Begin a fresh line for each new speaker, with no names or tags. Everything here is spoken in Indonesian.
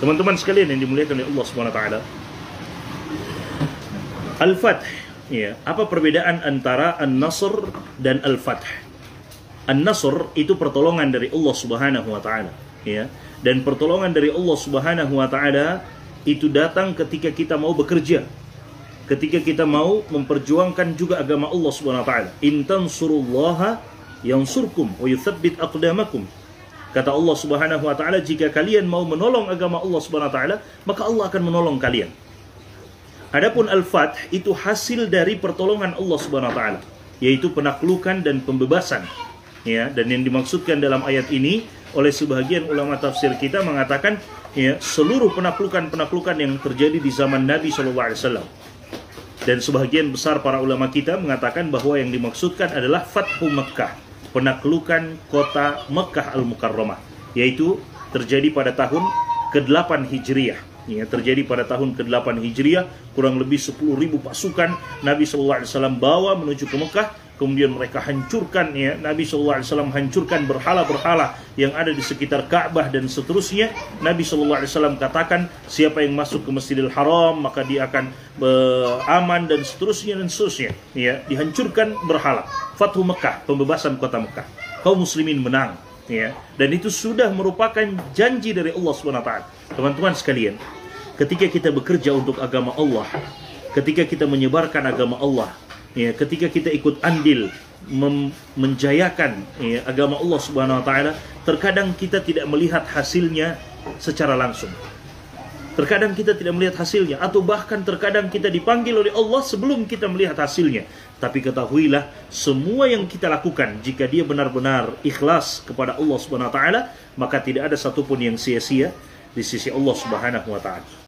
Teman-teman sekalian yang dimuliakan oleh Allah Subhanahu wa taala, Al-Fath, ya, apa perbedaan antara An-Nasr dan Al-Fath? An-Nasr itu pertolongan dari Allah Subhanahu wa taala, ya. Dan pertolongan dari Allah Subhanahu wa taala itu datang ketika kita mau bekerja, ketika kita mau memperjuangkan juga agama Allah Subhanahu wa taala. In tansurullaha yansurkum wa yuthabbit aqdamakum. Kata Allah Subhanahu wa taala, jika kalian mau menolong agama Allah Subhanahu wa taala, maka Allah akan menolong kalian. Adapun Al-Fath itu hasil dari pertolongan Allah Subhanahu wa taala, yaitu penaklukan dan pembebasan. Ya, dan yang dimaksudkan dalam ayat ini oleh sebagian ulama tafsir kita mengatakan, ya, seluruh penaklukan yang terjadi di zaman Nabi SAW. Dan sebagian besar para ulama kita mengatakan bahwa yang dimaksudkan adalah Fathu Mekkah, penaklukan kota Mekkah Al-Mukarramah, yaitu terjadi pada tahun ke-8 Hijriah. Ya, terjadi pada tahun ke-8 Hijriah, kurang lebih 10.000 pasukan Nabi SAW bawa menuju ke Mekah. Kemudian mereka hancurkan, ya, Nabi SAW hancurkan berhala-berhala yang ada di sekitar Ka'bah dan seterusnya. Nabi SAW katakan, siapa yang masuk ke Masjidil Haram maka dia akan aman dan seterusnya. Ya, dihancurkan berhala. Fathu Mekah, pembebasan kota Mekah. Kaum muslimin menang, ya. Dan itu sudah merupakan janji dari Allah SWT. Teman-teman sekalian, ketika kita bekerja untuk agama Allah, ketika kita menyebarkan agama Allah, ya, ketika kita ikut andil menjayakan, ya, agama Allah Subhanahu wa taala, terkadang kita tidak melihat hasilnya secara langsung. Terkadang kita tidak melihat hasilnya, atau bahkan terkadang kita dipanggil oleh Allah sebelum kita melihat hasilnya. Tapi ketahuilah, semua yang kita lakukan, jika dia benar-benar ikhlas kepada Allah Subhanahu wa taala, maka tidak ada satupun yang sia-sia di sisi Allah Subhanahu wa taala.